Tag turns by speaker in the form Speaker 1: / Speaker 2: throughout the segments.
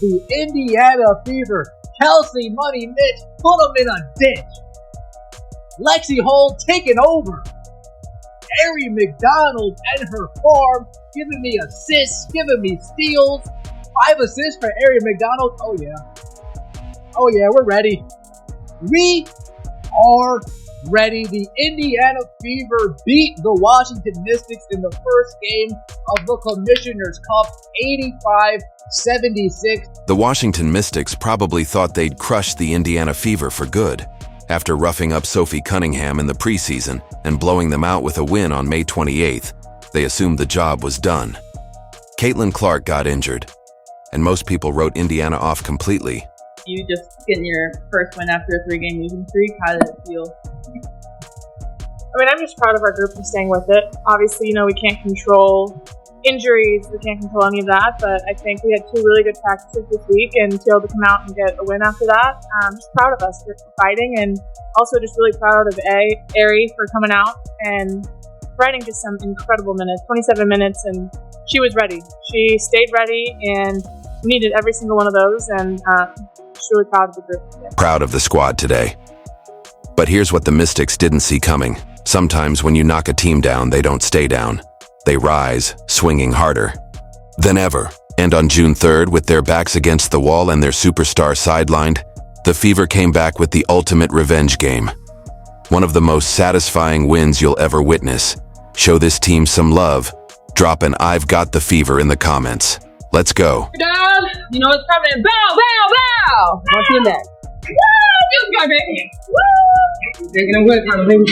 Speaker 1: the Indiana Fever. Kelsey Money Mitch put them in a ditch. Lexie Hull taking over. Ari McDonald and her farm giving me assists, giving me steals. 5 assists for Ari McDonald. Oh yeah, we're ready. We are ready. The Indiana Fever beat the Washington Mystics in the first game of the Commissioner's Cup, 85-76.
Speaker 2: The Washington Mystics probably thought they'd crush the Indiana Fever for good. After roughing up Sophie Cunningham in the preseason and blowing them out with a win on May 28th, they assumed the job was done. Caitlin Clark got injured, and most people wrote Indiana off completely.
Speaker 3: You just getting your first win after a 3-game losing streak. How did it feel?
Speaker 4: I mean, I'm just proud of our group for staying with it. Obviously, we can't control injuries. We can't control any of that, but I think we had 2 really good practices this week and to be able to come out and get a win after that. I'm just proud of us for fighting, and also just really proud of Ari for coming out and providing just some incredible minutes, 27 minutes, and she was ready. She stayed ready, and we needed every single one of those, and just really proud of the group today.
Speaker 2: Proud of the squad today. But here's what the Mystics didn't see coming. Sometimes when you knock a team down, they don't stay down. They rise, swinging harder than ever. And on June 3rd, with their backs against the wall and their superstar sidelined, the Fever came back with the ultimate revenge game. One of the most satisfying wins you'll ever witness. Show this team some love. Drop an "I've got the Fever" in the comments. Let's go.
Speaker 3: Down. You know what's coming. Bow, bow, bow. On to the next. Woo! You go, baby. Woo! Taking a whip, baby.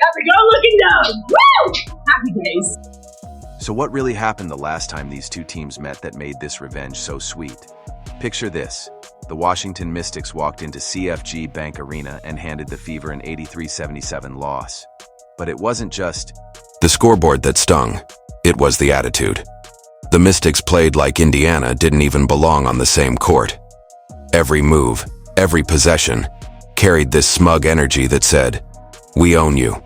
Speaker 3: That's a good-looking dog. Woo! Happy days.
Speaker 2: So what really happened the last time these two teams met that made this revenge so sweet? Picture this. The Washington Mystics walked into CFG Bank Arena and handed the Fever an 83-77 loss. But it wasn't just the scoreboard that stung. It was the attitude. The Mystics played like Indiana didn't even belong on the same court. Every move, every possession, carried this smug energy that said, "We own you."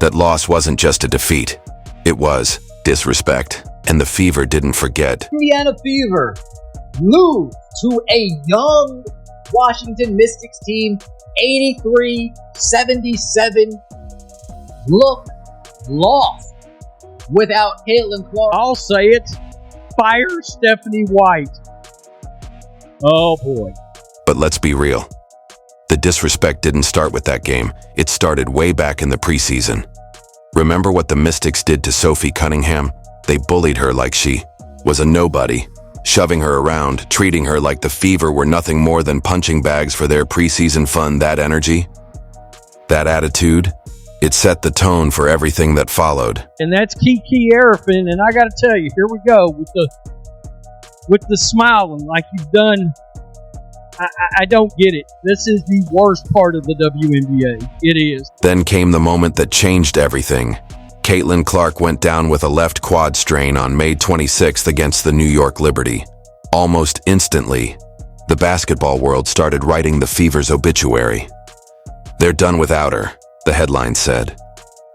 Speaker 2: That loss wasn't just a defeat. It was disrespect. And the Fever didn't forget.
Speaker 1: Indiana Fever lose to a young Washington Mystics team, 83-77. Look lost without Caitlin Clark.
Speaker 5: I'll say it. Fire Stephanie White. Oh boy.
Speaker 2: But let's be real. The disrespect didn't start with that game. It started way back in the preseason. Remember what the Mystics did to Sophie Cunningham? They bullied her like she was a nobody, shoving her around, treating her like the Fever were nothing more than punching bags for their preseason fun. That energy, that attitude, it set the tone for everything that followed.
Speaker 5: And that's Kiki Arafin, and I got to tell you, here we go with the smiling like you've done. I don't get it. This is the worst part of the WNBA. It is.
Speaker 2: Then came the moment that changed everything. Caitlin Clark went down with a left quad strain on May 26th against the New York Liberty. Almost instantly, the basketball world started writing the Fever's obituary. "They're done without her," the headline said.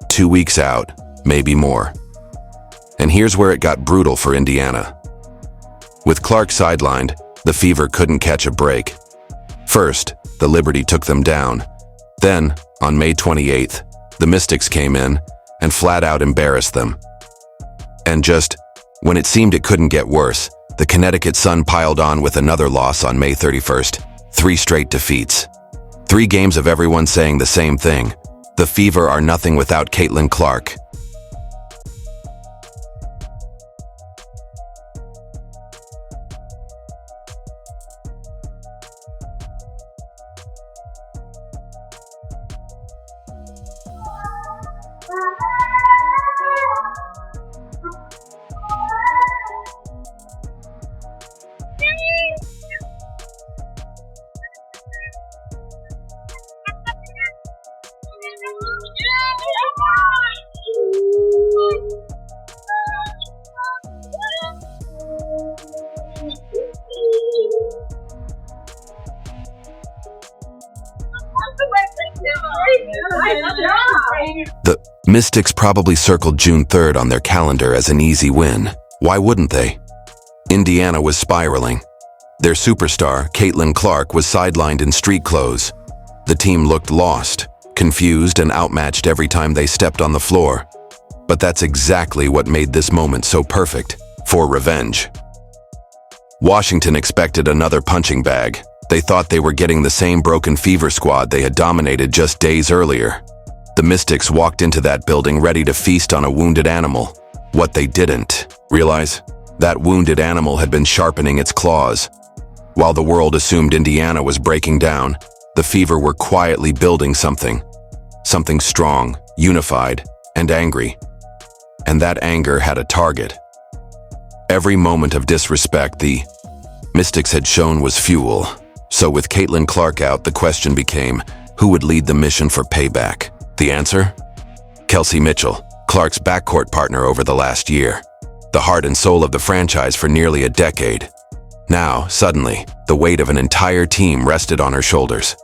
Speaker 2: 2 weeks out, maybe more. And here's where it got brutal for Indiana. With Clark sidelined, the Fever couldn't catch a break. First, the Liberty took them down. Then, on May 28th, the Mystics came in and flat out embarrassed them. And just when it seemed it couldn't get worse, the Connecticut Sun piled on with another loss on May 31st. 3 straight defeats. 3 games of everyone saying the same thing. The Fever are nothing without Caitlin Clark. The Mystics probably circled June 3rd on their calendar as an easy win. Why wouldn't they? Indiana was spiraling. Their superstar, Caitlin Clark, was sidelined in street clothes. The team looked lost, confused, and outmatched every time they stepped on the floor. But that's exactly what made this moment so perfect for revenge. Washington expected another punching bag. They thought they were getting the same Broken Fever squad they had dominated just days earlier. The Mystics walked into that building ready to feast on a wounded animal. What they didn't realize, that wounded animal had been sharpening its claws. While the world assumed Indiana was breaking down, the Fever were quietly building something strong, unified, and angry. And that anger had a target. Every moment of disrespect the Mystics had shown was fuel. So with Caitlin Clark out, the question became, who would lead the mission for payback? The answer? Kelsey Mitchell, Clark's backcourt partner over the last year. The heart and soul of the franchise for nearly a decade. Now, suddenly, the weight of an entire team rested on her shoulders.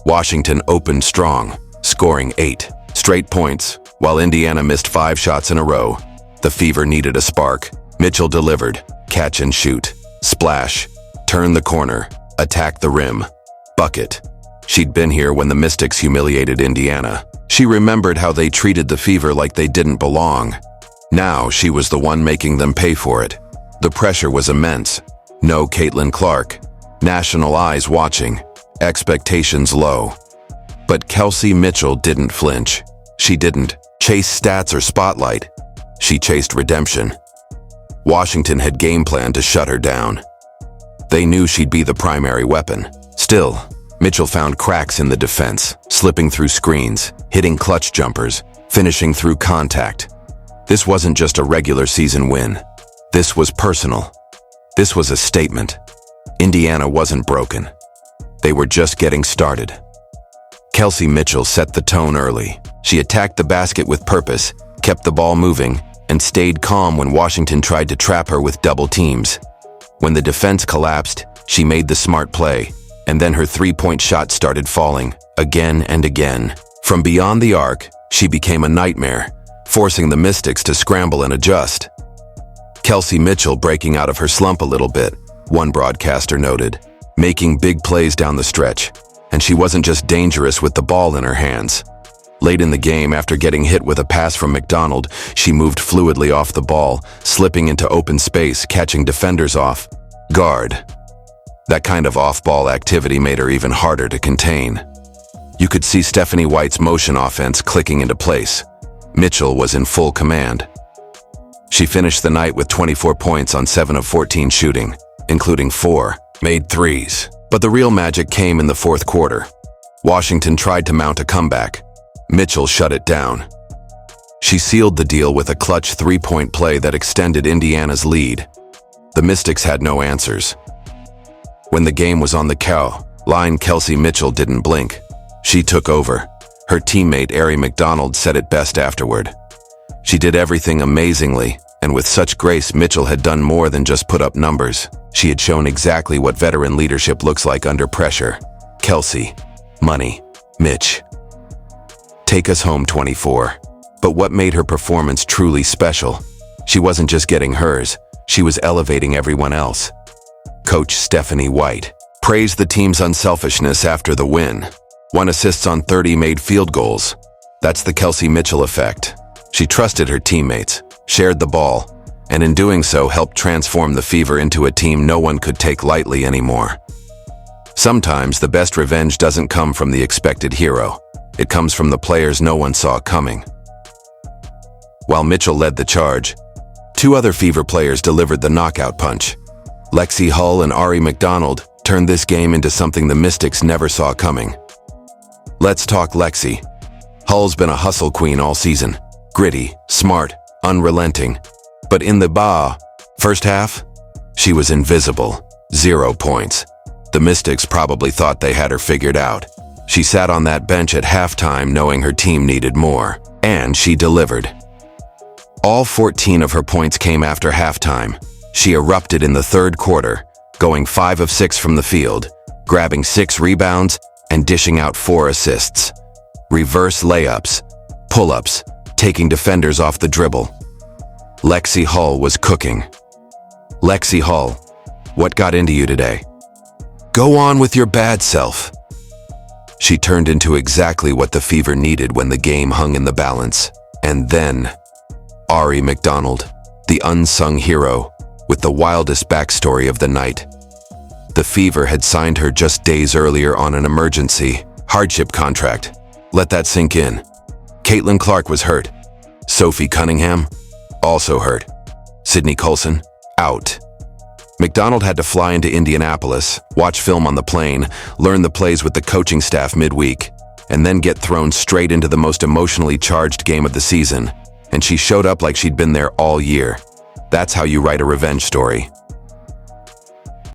Speaker 2: Washington opened strong, scoring 8 straight points, while Indiana missed 5 shots in a row. The Fever needed a spark. Mitchell delivered, catch and shoot, splash, turn the corner, attack the rim, bucket. She'd been here when the Mystics humiliated Indiana. She remembered how they treated the Fever like they didn't belong. Now she was the one making them pay for it. The pressure was immense. No Caitlin Clark. National eyes watching. Expectations low. But Kelsey Mitchell didn't flinch. She didn't chase stats or spotlight. She chased redemption. Washington had game planned to shut her down. They knew she'd be the primary weapon. Still, Mitchell found cracks in the defense, slipping through screens, hitting clutch jumpers, finishing through contact. This wasn't just a regular season win. This was personal. This was a statement. Indiana wasn't broken. They were just getting started. Kelsey Mitchell set the tone early. She attacked the basket with purpose, kept the ball moving, and stayed calm when Washington tried to trap her with double teams. When the defense collapsed, she made the smart play, and then her three-point shot started falling, again and again. From beyond the arc, she became a nightmare, forcing the Mystics to scramble and adjust. Kelsey Mitchell breaking out of her slump a little bit, one broadcaster noted, making big plays down the stretch, and she wasn't just dangerous with the ball in her hands. Late in the game, after getting hit with a pass from McDonald, she moved fluidly off the ball, slipping into open space, catching defenders off guard. That kind of off-ball activity made her even harder to contain. You could see Stephanie White's motion offense clicking into place. Mitchell was in full command. She finished the night with 24 points on 7 of 14 shooting, including 4 made threes. But the real magic came in the fourth quarter. Washington tried to mount a comeback. Mitchell shut it down. She sealed the deal with a clutch three-point play that extended Indiana's lead. The Mystics had no answers. When the game was on the line, Kelsey Mitchell didn't blink. She took over. Her teammate Ari McDonald said it best afterward. She did everything amazingly, and with such grace, Mitchell had done more than just put up numbers. She had shown exactly what veteran leadership looks like under pressure. Kelsey, money, Mitch. Take us home 24. But what made her performance truly special? She wasn't just getting hers, she was elevating everyone else. Coach Stephanie White praised the team's unselfishness after the win. 1 assist on 30 made field goals. That's the Kelsey Mitchell effect. She trusted her teammates, shared the ball, and in doing so helped transform the Fever into a team no one could take lightly anymore. Sometimes the best revenge doesn't come from the expected hero. It comes from the players no one saw coming. While Mitchell led the charge, 2 other Fever players delivered the knockout punch. Lexie Hull and Ari McDonald turned this game into something the Mystics never saw coming. Let's talk Lexie. Hull's been a hustle queen all season. Gritty, smart, unrelenting. But in the first half, she was invisible. 0 points. The Mystics probably thought they had her figured out. She sat on that bench at halftime knowing her team needed more. And she delivered. All 14 of her points came after halftime. She erupted in the third quarter, going 5 of 6 from the field, grabbing 6 rebounds and dishing out 4 assists. Reverse layups, pull-ups, taking defenders off the dribble. Lexie Hull was cooking. Lexie Hull, what got into you today? Go on with your bad self. She turned into exactly what the Fever needed when the game hung in the balance. And then, Ari McDonald, the unsung hero, with the wildest backstory of the night. The Fever had signed her just days earlier on an emergency hardship contract. Let that sink in. Caitlin Clark was hurt. Sophie Cunningham, also hurt. Sydney Coulson, out. McDonald had to fly into Indianapolis, watch film on the plane, learn the plays with the coaching staff midweek, and then get thrown straight into the most emotionally charged game of the season. And she showed up like she'd been there all year. That's how you write a revenge story.